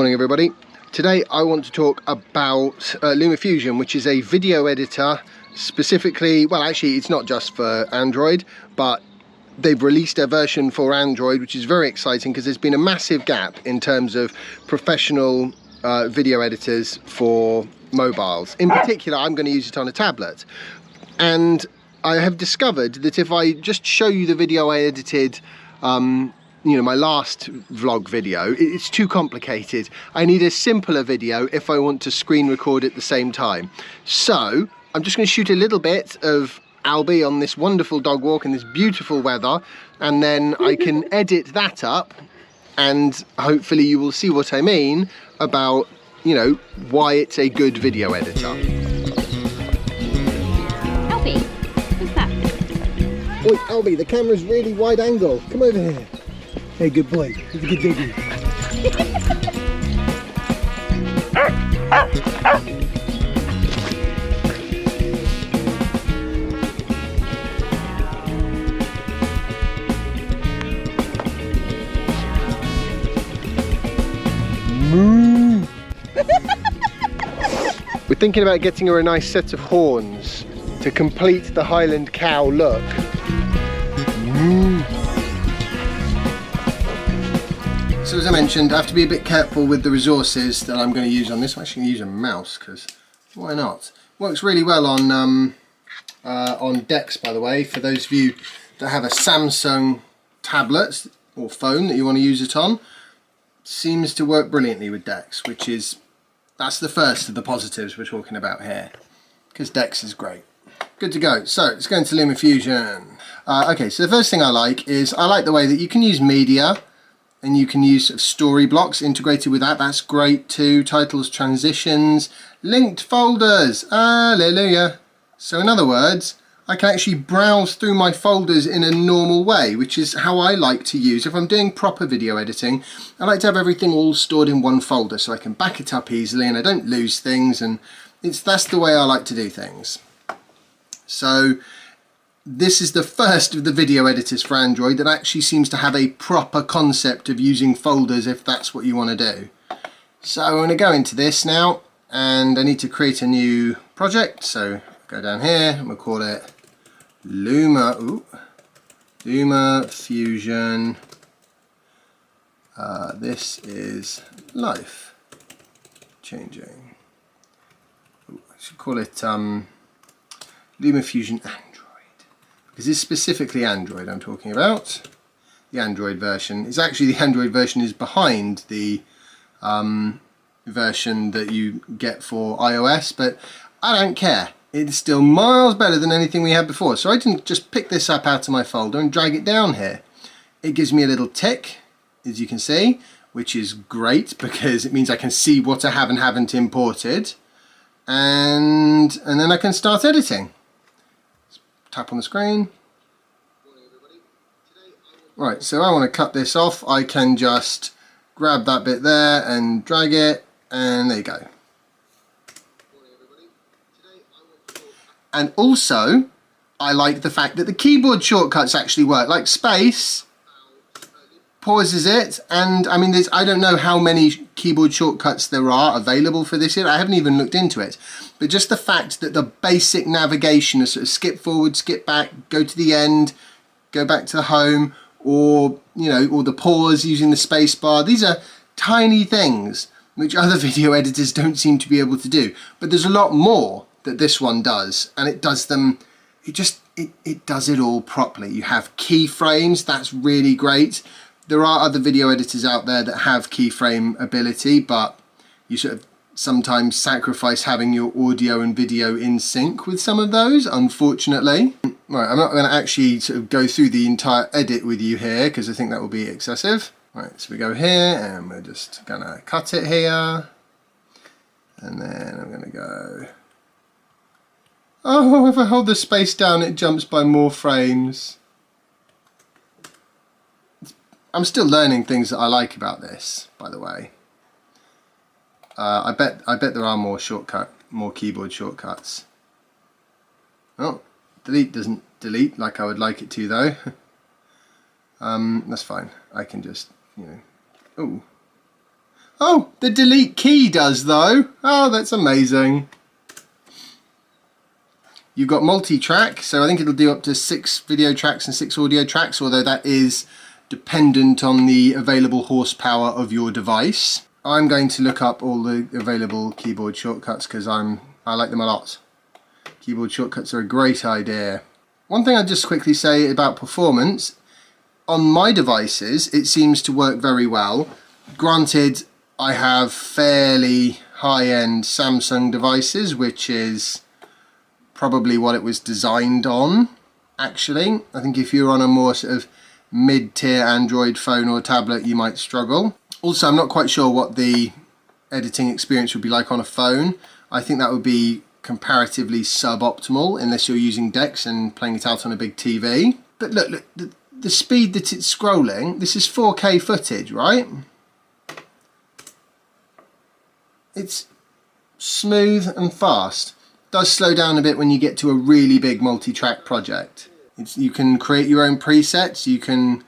Morning everybody. Today I want to talk about LumaFusion, which is a video editor specifically, well actually it's not just for Android, but they've released a version for Android which is very exciting because there's been a massive gap in terms of professional video editors for mobiles. In particular, I'm going to use it on a tablet, and I have discovered that if I just show you the video I edited you know, my last vlog video, it's too complicated. I need a simpler video if I want to screen record at the same time. So I'm just going to shoot a little bit of Albie on this wonderful dog walk in this beautiful weather, and then I can edit that up, and hopefully you will see what I mean about, you know, why it's a good video editor. Albie, what's that? Oi, Albie, the camera's really wide angle. Come over here. Hey, good boy. He's a good baby. Moo. We're thinking about getting her a nice set of horns to complete the Highland cow look. Moo. So as I mentioned, I have to be a bit careful with the resources that I'm going to use on this. I'm actually going to use a mouse because why not? Works really well on DeX, by the way, for those of you that have a Samsung tablet or phone that you want to use it on. Seems to work brilliantly with DeX, which is, that's the first of the positives we're talking about here, because DeX is great. Good to go. So let's go into LumaFusion. Okay, so the first thing I like is I like the way that you can use media. And you can use story blocks integrated with that. That's great too. Titles, transitions, linked folders. Hallelujah. So in other words, I can actually browse through my folders in a normal way, which is how I like to use. If I'm doing proper video editing, I like to have everything all stored in one folder so I can back it up easily and I don't lose things, and that's the way I like to do things. So this is the first of the video editors for Android that actually seems to have a proper concept of using folders if that's what you want to do. So I'm going to go into this now, and I need to create a new project. So go down here and we'll call it LumaFusion. This is life changing. I should call it LumaFusion Android, because this is specifically Android I'm talking about. The Android version is actually, the Android version is behind the version that you get for iOS, but I don't care. It's still miles better than anything we had before. So I didn't just pick this up out of my folder and drag it down here. It gives me a little tick, as you can see, which is great because it means I can see what I have and haven't imported, and then I can start editing. Tap on the screen. Right, so I want to cut this off. I can just grab that bit there and drag it, and there you go. And also, I like the fact that the keyboard shortcuts actually work. Like space pauses it, and I mean, I don't know how many keyboard shortcuts there are available for this yet. I haven't even looked into it. But just the fact that the basic navigation is sort of skip forward, skip back, go to the end, go back to the home, or, you know, or the pause using the space bar. These are tiny things which other video editors don't seem to be able to do. But there's a lot more that this one does, and it does them, it does it all properly. You have keyframes, that's really great. There are other video editors out there that have keyframe ability, but you sort of sometimes sacrifice having your audio and video in sync with some of those, unfortunately. Right, I'm not going to actually sort of go through the entire edit with you here because I think that will be excessive. Right, so we go here and we're just going to cut it here. And then I'm going to go... Oh, if I hold the space down, it jumps by more frames. I'm still learning things that I like about this, by the way. I bet there are more keyboard shortcuts. Oh, delete doesn't delete like I would like it to though. That's fine. I can just, you know. Oh, the delete key does though. Oh, that's amazing. You've got multi-track, so I think it'll do up to 6 video tracks and 6 audio tracks, although that is dependent on the available horsepower of your device. I'm going to look up all the available keyboard shortcuts because I like them a lot. Keyboard shortcuts are a great idea. One thing I'd just quickly say about performance, on my devices it seems to work very well. Granted, I have fairly high-end Samsung devices, which is probably what it was designed on, actually. I think if you're on a more sort of mid-tier Android phone or tablet, you might struggle. Also, I'm not quite sure what the editing experience would be like on a phone. I think that would be comparatively suboptimal unless you're using DeX and playing it out on a big TV. But look, the speed that it's scrolling, this is 4K footage, right? It's smooth and fast. Does slow down a bit when you get to a really big multi-track project. You can create your own presets, you can,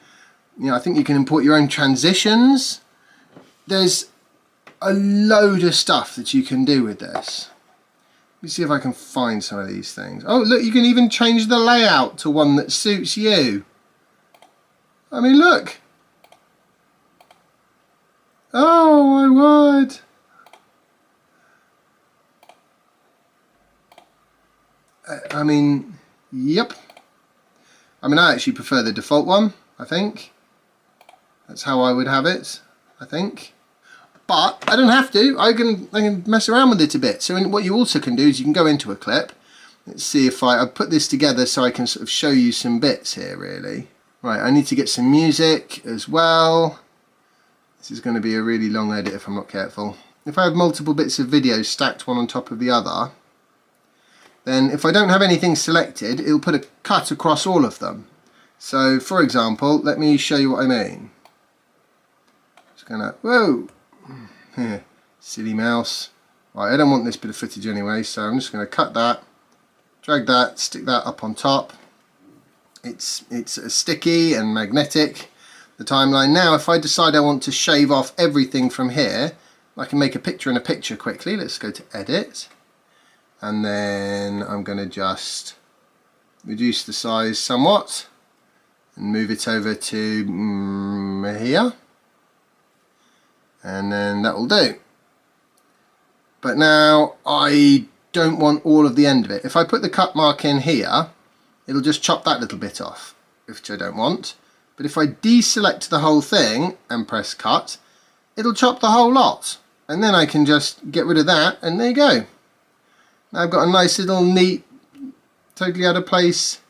I think you can import your own transitions. There's a load of stuff that you can do with this. Let me see if I can find some of these things. Oh look, you can even change the layout to one that suits you. I mean, look. Oh my word. I mean, yep. I mean, I actually prefer the default one, I think. That's how I would have it, I think. But I don't have to. I can mess around with it a bit. So what you also can do is you can go into a clip. Let's see if I put this together so I can sort of show you some bits here, really. Right, I need to get some music as well. This is going to be a really long edit if I'm not careful. If I have multiple bits of video stacked one on top of the other, then if I don't have anything selected, it'll put a cut across all of them. So, for example, let me show you what I mean. Just gonna, whoa, silly mouse. Right, I don't want this bit of footage anyway, so I'm just gonna cut that, drag that, stick that up on top. It's sticky and magnetic, the timeline. Now, if I decide I want to shave off everything from here, I can make a picture in a picture quickly. Let's go to edit. And then I'm going to just reduce the size somewhat and move it over to here, and then that will do. But now I don't want all of the end of it. If I put the cut mark in here, it'll just chop that little bit off, which I don't want. But if I deselect the whole thing and press cut, it'll chop the whole lot, and then I can just get rid of that, and there you go. I've got a nice little neat, totally out of place,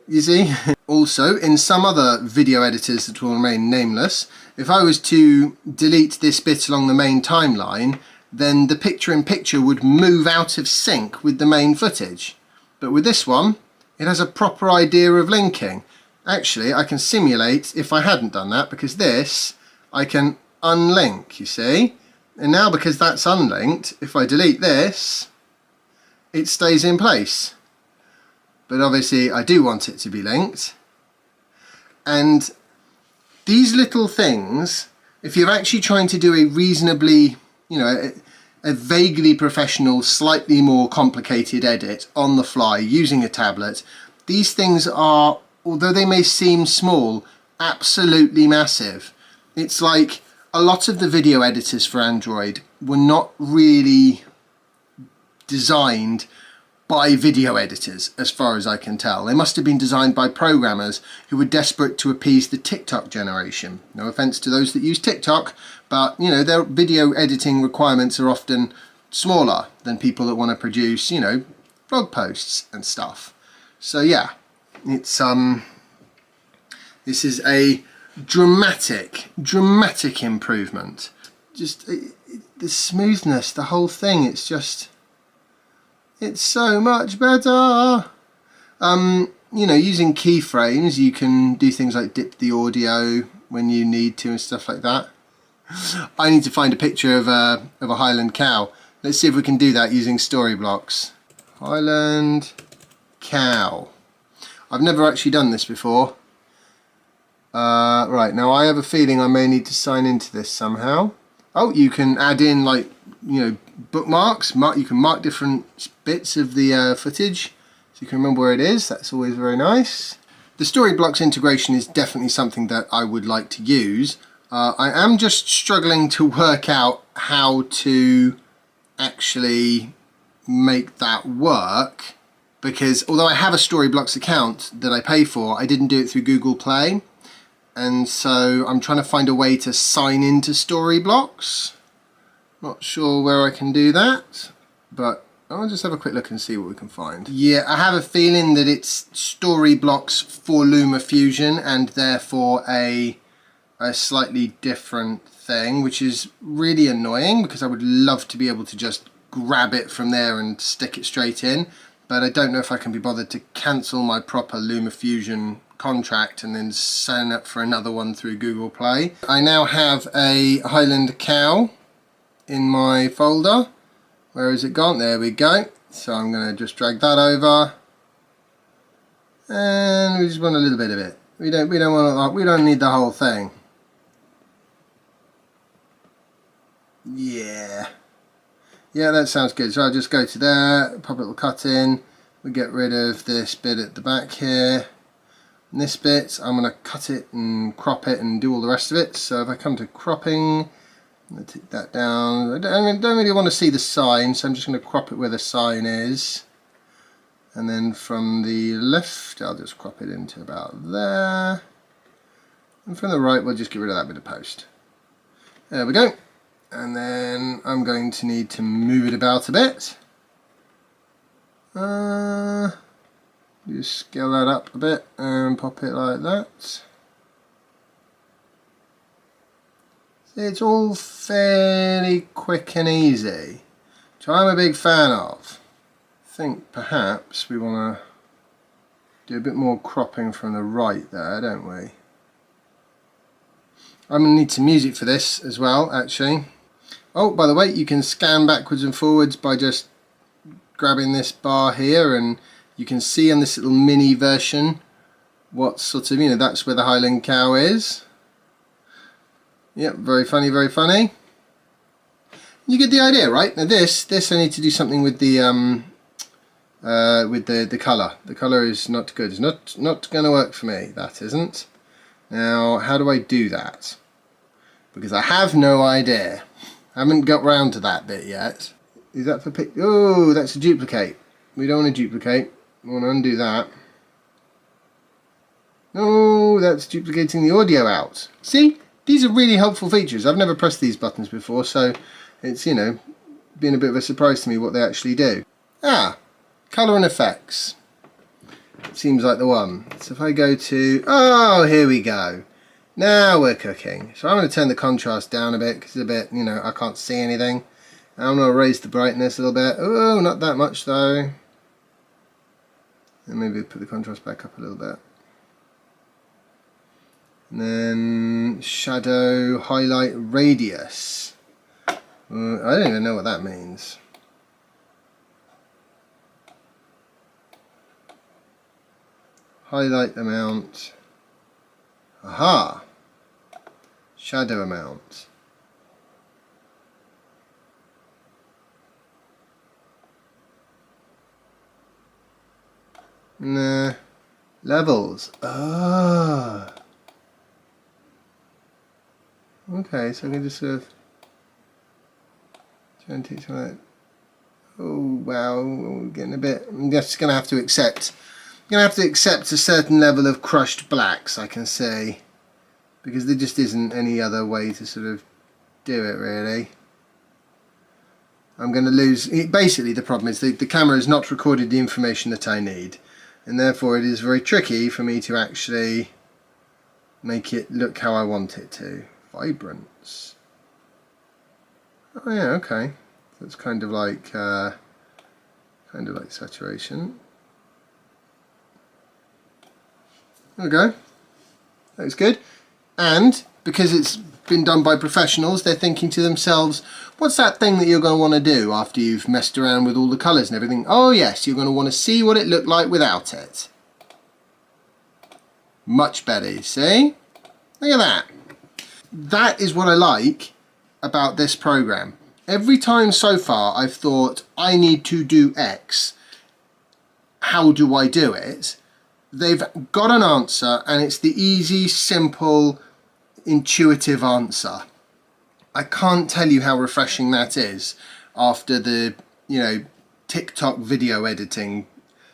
you see. Also, in some other video editors that will remain nameless, if I was to delete this bit along the main timeline, then the picture-in-picture would move out of sync with the main footage. But with this one, it has a proper idea of linking. Actually, I can simulate if I hadn't done that, because this, I can unlink, you see. And now because that's unlinked, if I delete this, it stays in place. But obviously I do want it to be linked. And these little things, if you're actually trying to do a reasonably, a vaguely professional, slightly more complicated edit on the fly using a tablet, these things are, although they may seem small, absolutely massive. It's like, a lot of the video editors for Android were not really designed by video editors, as far as I can tell. They must have been designed by programmers who were desperate to appease the TikTok generation. No offense to those that use TikTok, but their video editing requirements are often smaller than people that want to produce, blog posts and stuff. So yeah, it's this is a dramatic improvement. Just the smoothness, the whole thing, it's so much better. Using keyframes, you can do things like dip the audio when you need to and stuff like that. I need to find a picture of a Highland cow. Let's see if we can do that using story blocks. Highland cow. I've never actually done this before. Right, now I have a feeling I may need to sign into this somehow. Oh, you can add in, like, you know, bookmarks. You can mark different bits of the footage so you can remember where it is. That's always very nice. The Storyblocks integration is definitely something that I would like to use. I am just struggling to work out how to actually make that work, because although I have a Storyblocks account that I pay for, I didn't do it through Google Play, and so I'm trying to find a way to sign into Storyblocks. Not sure where I can do that, but I'll just have a quick look and see what we can find. Yeah, I have a feeling that it's Storyblocks for LumaFusion and therefore a slightly different thing, which is really annoying because I would love to be able to just grab it from there and stick it straight in, but I don't know if I can be bothered to cancel my proper LumaFusion contract and then sign up for another one through Google Play. I now have a Highland cow in my folder. Where has it gone? There we go. So I'm going to just drag that over, and we just want a little bit of it. We don't need the whole thing. Yeah, that sounds good. So I'll just go to there, pop a little cut in. We get rid of this bit at the back here. And this bit, I'm going to cut it and crop it and do all the rest of it. So if I come to cropping, I'm going to take that down. I don't really want to see the sign, so I'm just going to crop it where the sign is. And then from the left, I'll just crop it into about there. And from the right, we'll just get rid of that bit of post. There we go. And then I'm going to need to move it about a bit. Just scale that up a bit and pop it like that. It's all fairly quick and easy, which I'm a big fan of. I think perhaps we want to do a bit more cropping from the right there, don't we? I'm going to need some music for this as well, actually. Oh, by the way, you can scan backwards and forwards by just grabbing this bar here, and you can see on this little mini version what sort of, you know, that's where the Highland cow is. Yep, very funny, very funny. You get the idea, right? Now this I need to do something with the colour. The colour is not good. It's not going to work for me. That isn't. Now, how do I do that? Because I have no idea. I haven't got round to that bit yet. Is that for pic? Oh, that's a duplicate. We don't want to duplicate. We want to undo that. Oh, that's duplicating the audio out. See? These are really helpful features. I've never pressed these buttons before, so it's, you know, been a bit of a surprise to me what they actually do. Ah, colour and effects. Seems like the one. So if I go to, oh, here we go. Now we're cooking. So I'm going to turn the contrast down a bit because it's a bit, you know, I can't see anything. I'm going to raise the brightness a little bit. Oh, not that much though. And maybe put the contrast back up a little bit. And then shadow, highlight, radius. I don't even know what that means. Highlight amount. Aha! Shadow amount. Nah. Levels. Ah. Okay, so I can just sort of try and take some of that. Oh wow, we're getting a bit. I'm just going to have to accept. I'm going to have to accept a certain level of crushed blacks, I can say, because there just isn't any other way to sort of do it really. I'm going to lose. Basically, the problem is the camera has not recorded the information that I need, and therefore it is very tricky for me to actually make it look how I want it to. Vibrance. Oh yeah, okay. So it's kind of like saturation. There we go. Looks good. And because it's been done by professionals, they're thinking to themselves, what's that thing that you're going to want to do after you've messed around with all the colours and everything? Oh yes, you're going to want to see what it looked like without it. Much better, you see? Look at that. That is what I like about this program. Every time so far I've thought I need to do X, how do I do it? They've got an answer, and it's the easy, simple, intuitive answer. I can't tell you how refreshing that is after the, you know, TikTok video editing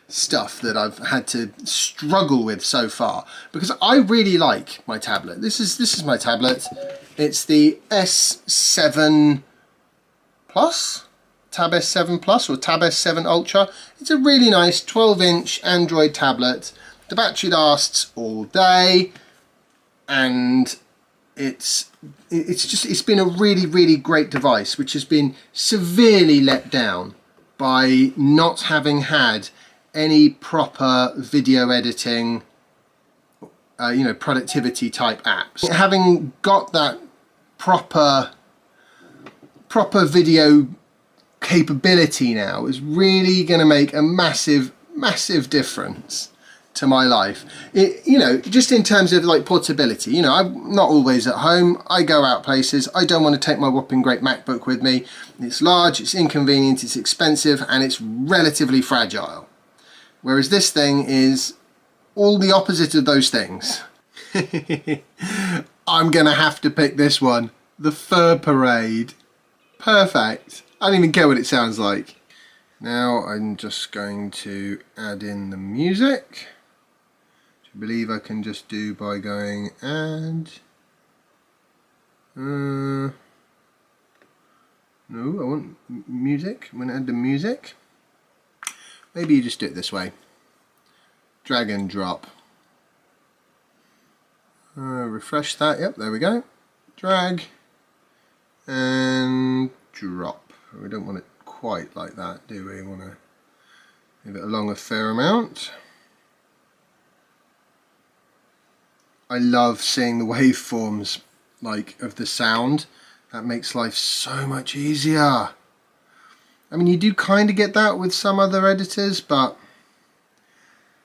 stuff that I've had to struggle with so far, because I really like my tablet. This is my tablet. It's the S7 Plus, Tab S7 Plus or Tab S7 Ultra. It's a really nice 12-inch Android tablet. The battery lasts all day, and it's been a really great device, which has been severely let down by not having had any proper video editing, you know, productivity type apps. Having got that proper video capability now is really going to make a massive difference to my life. You know, just in terms of like portability. You know, I'm not always at home. I go out places. I don't want to take my whopping great MacBook with me. It's large, it's inconvenient, it's expensive, and it's relatively fragile. Whereas this thing is all the opposite of those things. I'm gonna have to pick this one. The Fur Parade. Perfect. I don't even care what it sounds like. Now I'm just going to add in the music, which I believe I can just do by going add. No, I want music. I'm going to add the music. Maybe you just do it this way. Drag and drop. Refresh that. Yep, there we go. Drag and drop. We don't want it quite like that, do we? We want to move it along a fair amount. I love seeing the waveforms like of the sound. That makes life so much easier. I mean, you do kind of get that with some other editors, but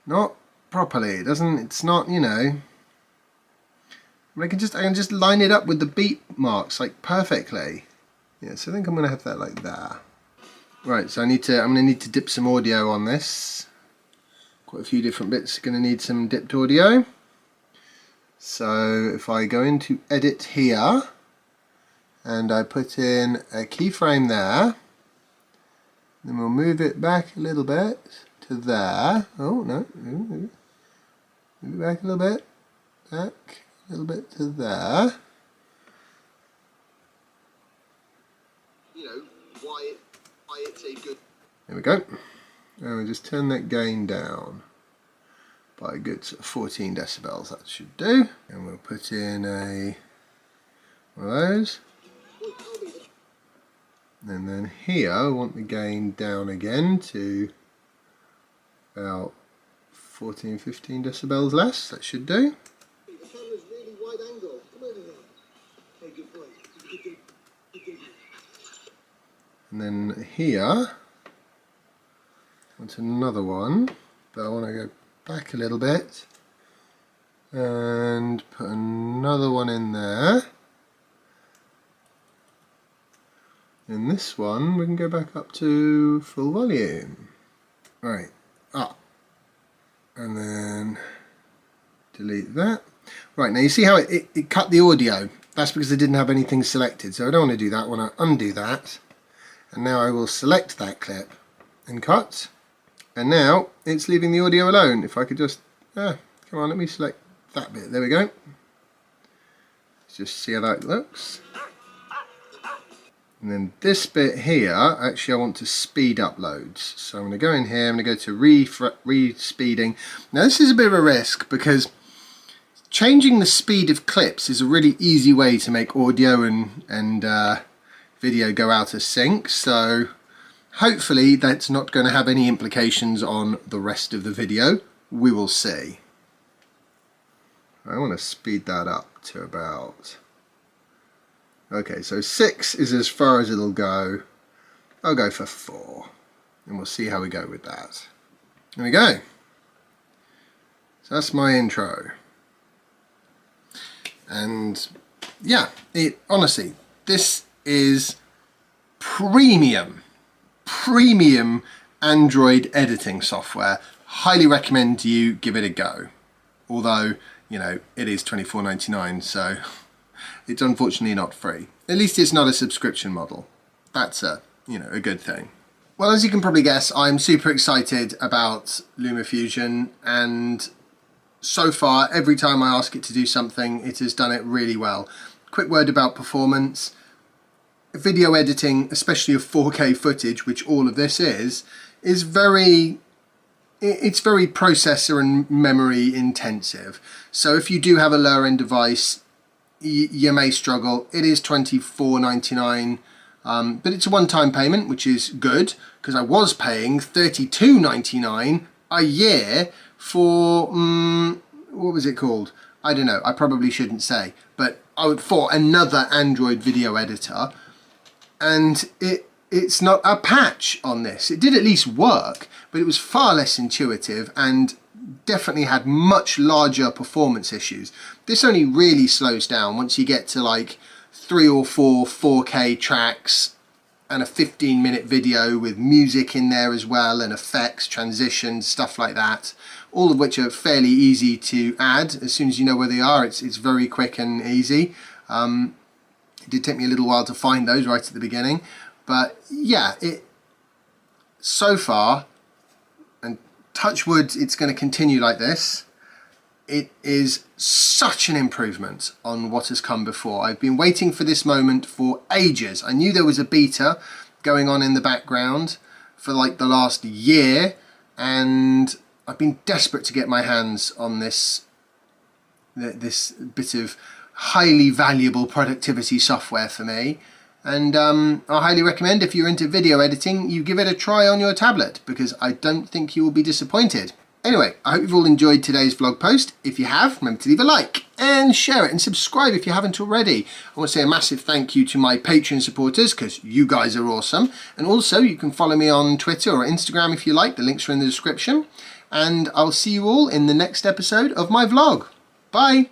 not properly. It's not, you know. I can just line it up with the beat marks like perfectly. Yeah, so I think I'm gonna have that like that. Right, so I'm gonna need to dip some audio on this. Quite a few different bits are gonna need some dipped audio. So if I go into edit here and I put in a keyframe there, then we'll move it back a little bit to there. Oh no, move it back a little bit, back a little bit to there. You know, why it's a good... There we go. And we'll just turn that gain down by a good 14 decibels, that should do. And we'll put in one of those. And then here, I want the gain down again to about 14, 15 decibels less, that should do. The camera's really wide angle. Come over here. Hey, good boy. And then here, I want another one, but I want to go back a little bit and put another one in there. In this one we can go back up to full volume. Right, up, and then delete that. Right, now you see how it cut the audio. That's because I didn't have anything selected, so I don't want to do that. I want to undo that, and now I will select that clip and cut, and now it's leaving the audio alone. If I could just, come on, let me select that bit. There we go. Let's just see how that looks. And then this bit here, actually I want to speed up loads. So I'm going to go in here, I'm going to go to re-speeding. Now this is a bit of a risk because changing the speed of clips is a really easy way to make audio and video go out of sync. So hopefully that's not going to have any implications on the rest of the video. We will see. I want to speed that up to about... Okay, so 6 is as far as it'll go. I'll go for 4, and we'll see how we go with that. There we go. So that's my intro. And yeah, honestly, this is premium Android editing software. Highly recommend you give it a go. Although, you know, it is $24.99, so it's unfortunately not free. At least it's not a subscription model. That's a good thing. Well, as you can probably guess, I'm super excited about LumaFusion, and so far, every time I ask it to do something, it has done it really well. Quick word about performance. Video editing, especially of 4K footage, which all of this is very processor and memory intensive. So if you do have a lower end device, you may struggle. It is $24.99, but it's a one-time payment, which is good, because I was paying $32.99 a year for, what was it called? I don't know, I probably shouldn't say, but for another Android video editor, and it's not a patch on this. It did at least work, but it was far less intuitive and definitely had much larger performance issues. This only really slows down once you get to like 3 or 4 4K tracks and a 15-minute video with music in there as well, and effects, transitions, stuff like that, all of which are fairly easy to add. As soon as you know where they are, it's very quick and easy. It did take me a little while to find those right at the beginning, but yeah, so far, and touch wood, it's going to continue like this. It is such an improvement on what has come before. I've been waiting for this moment for ages. I knew there was a beta going on in the background for like the last year, and I've been desperate to get my hands on this bit of highly valuable productivity software for me. And I highly recommend, if you're into video editing, you give it a try on your tablet, because I don't think you will be disappointed. Anyway, I hope you've all enjoyed today's vlog post. If you have, remember to leave a like and share it and subscribe if you haven't already. I want to say a massive thank you to my Patreon supporters, because you guys are awesome. And also, you can follow me on Twitter or Instagram if you like. The links are in the description. And I'll see you all in the next episode of my vlog. Bye!